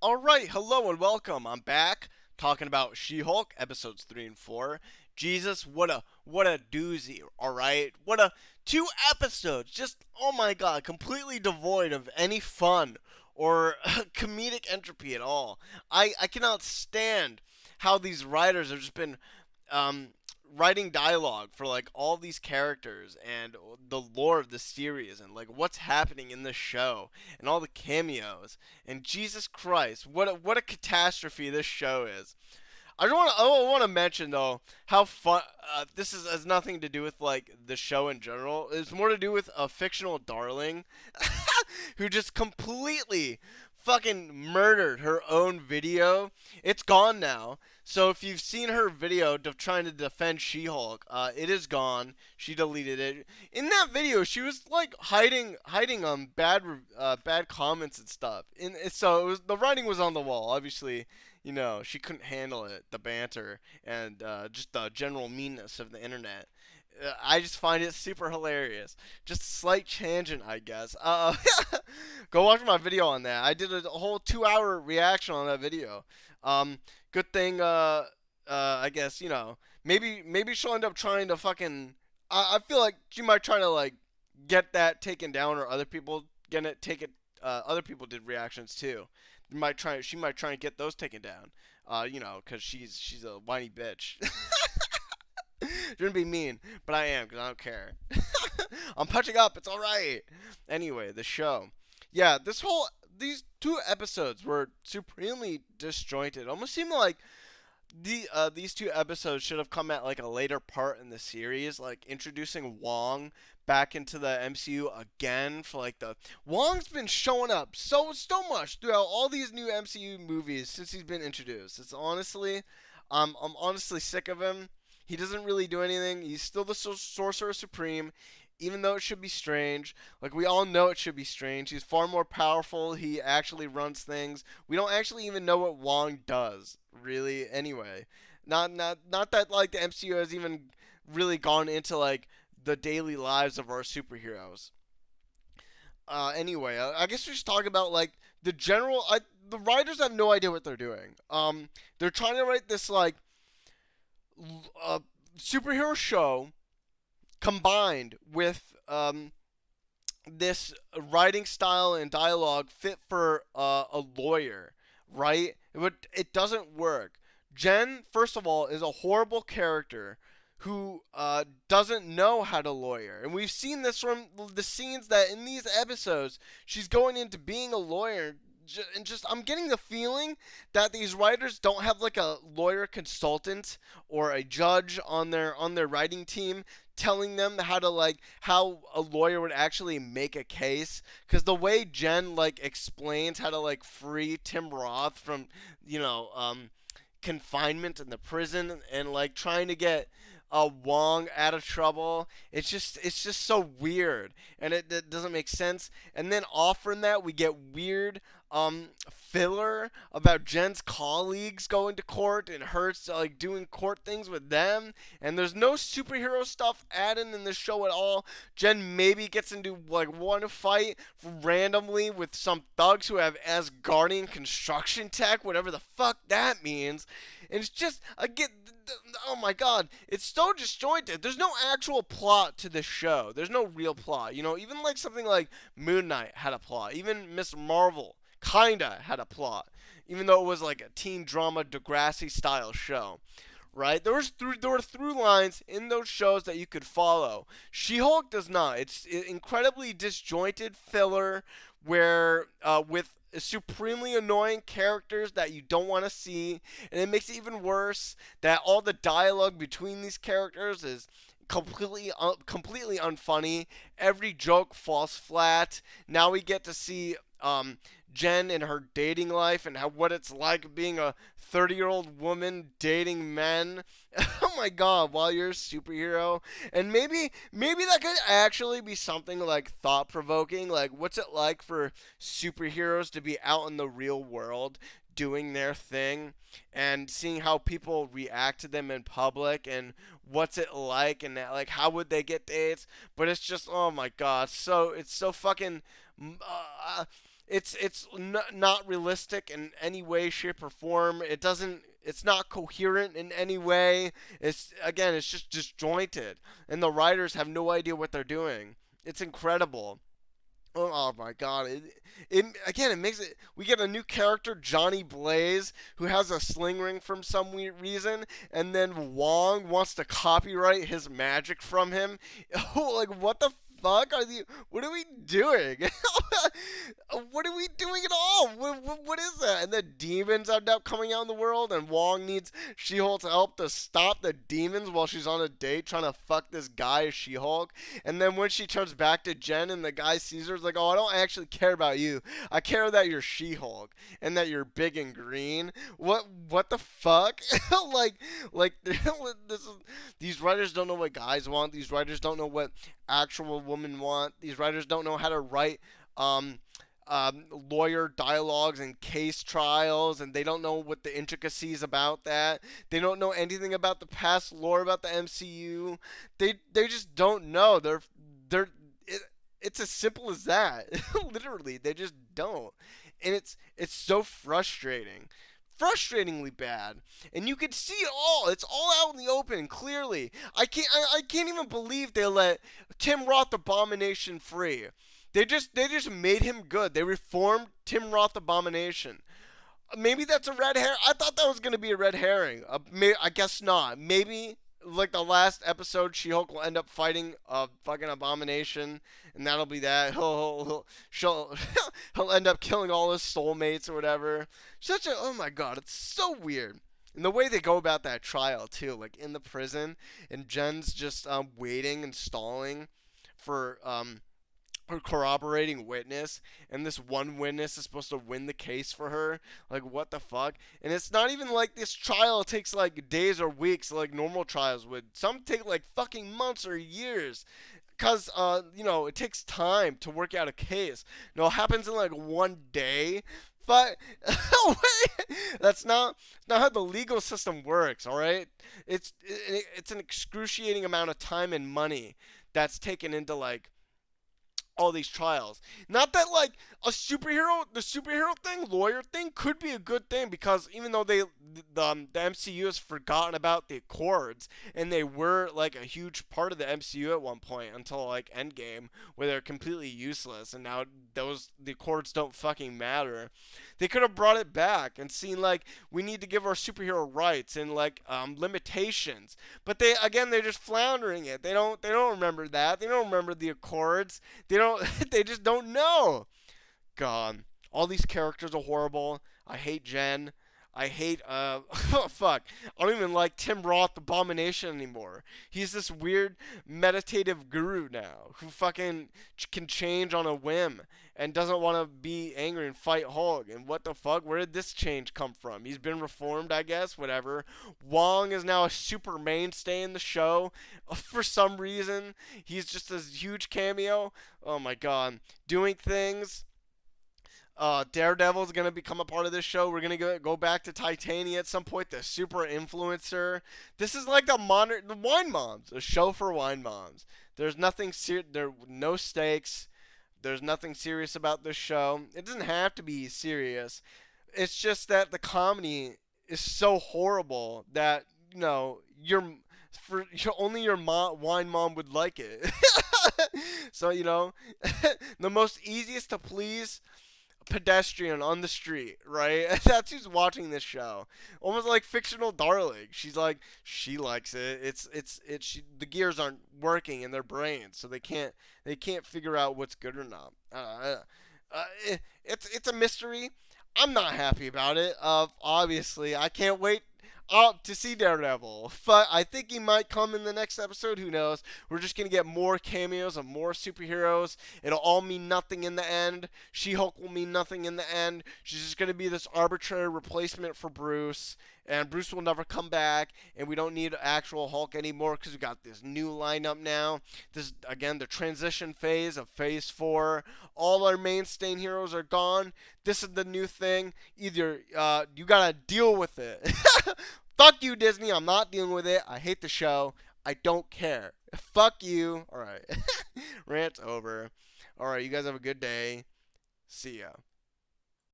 All right, hello and welcome. I'm back talking about She-Hulk episodes 3 and 4. Jesus, what a doozy, all right? What a two episodes. Just oh my god, completely devoid of any fun or comedic entropy at all. I cannot stand how these writers have just been um writing dialogue for like all these characters and the lore of the series and like what's happening in the show and all the cameos and Jesus Christ, what a catastrophe this show is. I want to mention though how fun this is has nothing to do with like the show in general. It's more to do with a fictional darling who just completely fucking murdered her own video. It's gone now. So if you've seen her video trying to defend She-Hulk, it is gone. She deleted it. In that video, she was like hiding bad comments and stuff. So the writing was on the wall. Obviously, she couldn't handle it, the banter and just the general meanness of the internet. I just find it super hilarious. Just a slight tangent, I guess. Go watch my video on that. I did a whole 2 hour reaction on that video. Um, Good thing. I guess maybe she'll end up trying to fucking. I feel like she might try to like get that taken down, or other people get it taken. Other people did reactions too. She might try and get those taken down. Cause she's a whiny bitch. Shouldn't be mean, but I am because I don't care. I'm punching up. It's all right. Anyway, the show. Yeah, these two episodes were supremely disjointed. Almost seemed like these two episodes should have come at like a later part in the series, like introducing Wong back into the MCU again for like the Wong's been showing up so much throughout all these new MCU movies since he's been introduced. It's honestly, I'm honestly sick of him. He doesn't really do anything. He's still the Sorcerer Supreme, even though it should be strange. Like we all know it should be strange. He's far more powerful. He actually runs things. We don't actually even know what Wong does, really. Anyway, not that like the MCU has even really gone into like the daily lives of our superheroes. Anyway, I guess we should talk about like the general. The writers have no idea what they're doing. They're trying to write this like uh, superhero show combined with this writing style and dialogue fit for a lawyer, right? It doesn't work. Jen, first of all, is a horrible character who doesn't know how to lawyer. And we've seen this from the scenes that in these episodes, she's going into being a lawyer. And just, I'm getting the feeling that these writers don't have like a lawyer consultant or a judge on their writing team telling them how a lawyer would actually make a case, because the way Jen like explains how to like free Tim Roth from you know confinement in the prison and like trying to get Wong out of trouble. It's just so weird, and it doesn't make sense. And then off from that, we get weird filler about Jen's colleagues going to court and her like doing court things with them. And there's no superhero stuff added in the show at all. Jen maybe gets into like one fight randomly with some thugs who have Asgardian construction tech, whatever the fuck that means. And it's just again, oh my god, it's so disjointed. There's no actual plot to this show. There's no real plot. Even like something like Moon Knight had a plot. Even Miss Marvel kinda had a plot, even though it was like a teen drama Degrassi style show. Right? There were through lines in those shows that you could follow. She-Hulk does not. It's incredibly disjointed filler where with supremely annoying characters that you don't want to see, and it makes it even worse that all the dialogue between these characters is completely unfunny. Every joke falls flat. Now we get to see Jen in her dating life and what it's like being a 30-year-old woman dating men. Oh my god, while you're a superhero. And maybe that could actually be something like thought provoking. Like, what's it like for superheroes to be out in the real world doing their thing and seeing how people react to them in public, and what's it like, and like how would they get dates? But it's just, oh my god, it's so fucking not realistic in any way, shape, or form. It's not coherent in any way. It's just disjointed, and the writers have no idea what they're doing. It's incredible. Oh my god! It makes it. We get a new character, Johnny Blaze, who has a sling ring from some weird reason, and then Wong wants to copyright his magic from him. Oh, like what the fuck are the? What are we doing? What are we doing at all? What is that? And the demons end up coming out in the world, and Wong needs She-Hulk's help to stop the demons while she's on a date trying to fuck this guy, She-Hulk. And then when she turns back to Jen and the guy sees her, it's like, oh, I don't actually care about you. I care that you're She-Hulk and that you're big and green. What the fuck? like like this is, these writers don't know what guys want. These writers don't know what actual women want. These writers don't know how to write um lawyer dialogues and case trials, and they don't know what the intricacies about that. They don't know anything about the past lore about the MCU. They just don't know. They're it, it's as simple as that. Literally, they just don't, and it's so frustrating. Frustratingly bad, and you can see it all. It's all out in the open, clearly. I can't even believe they let Tim Roth Abomination free. They just made him good. They reformed Tim Roth Abomination. Maybe that's a red hair. I thought that was gonna be a red herring. I guess not. Maybe like the last episode, She-Hulk will end up fighting a fucking abomination, and that'll be that. He'll end up killing all his soulmates or whatever. Oh my god, it's so weird. And the way they go about that trial too, like in the prison, and Jen's just waiting and stalling for her corroborating witness, and this one witness is supposed to win the case for her. Like, what the fuck? And it's not even like this trial takes like days or weeks like normal trials would. Some take like fucking months or years. Cause it takes time to work out a case. No, it happens in like one day. But that's not how the legal system works. All right, it's an excruciating amount of time and money that's taken into like all these trials. Not that like the superhero thing, lawyer thing could be a good thing, because even though the MCU has forgotten about the Accords, and they were like a huge part of the MCU at one point until like Endgame, where they're completely useless, and now the Accords don't fucking matter. They could have brought it back and seen like we need to give our superhero rights and like limitations, but they're just floundering it. They don't remember that. They don't remember the Accords. They don't. They just don't know. God, all these characters are horrible. I hate Jen. I hate oh fuck. I don't even like Tim Roth Abomination anymore. He's this weird meditative guru now who fucking can change on a whim and doesn't want to be angry and fight Hulk. And what the fuck? Where did this change come from? He's been reformed, I guess. Whatever. Wong is now a super mainstay in the show. For some reason, he's just this huge cameo. Oh my god, doing things. Daredevil's gonna become a part of this show. We're gonna go back to Titania at some point, the super influencer. This is like the wine moms, a show for wine moms. There's nothing there, no stakes. There's nothing serious about this show. It doesn't have to be serious. It's just that the comedy is so horrible that only your wine mom would like it. So the most easiest to please pedestrian on the street, right? That's who's watching this show. Almost like fictional darling. She likes it. The gears aren't working in their brains, so they can't figure out what's good or not. It's a mystery. I'm not happy about it. Obviously, I can't wait to see Daredevil, but I think he might come in the next episode. Who knows? We're just gonna get more cameos of more superheroes. It'll all mean nothing in the end. She-Hulk will mean nothing in the end. She's just gonna be this arbitrary replacement for Bruce, and Bruce will never come back. And we don't need actual Hulk anymore because we got this new lineup now. This again, the transition phase of Phase 4. All our mainstay heroes are gone. This is the new thing. Either you gotta deal with it. Fuck you, Disney. I'm not dealing with it. I hate the show. I don't care. Fuck you. All right. Rant's over. All right. You guys have a good day. See ya.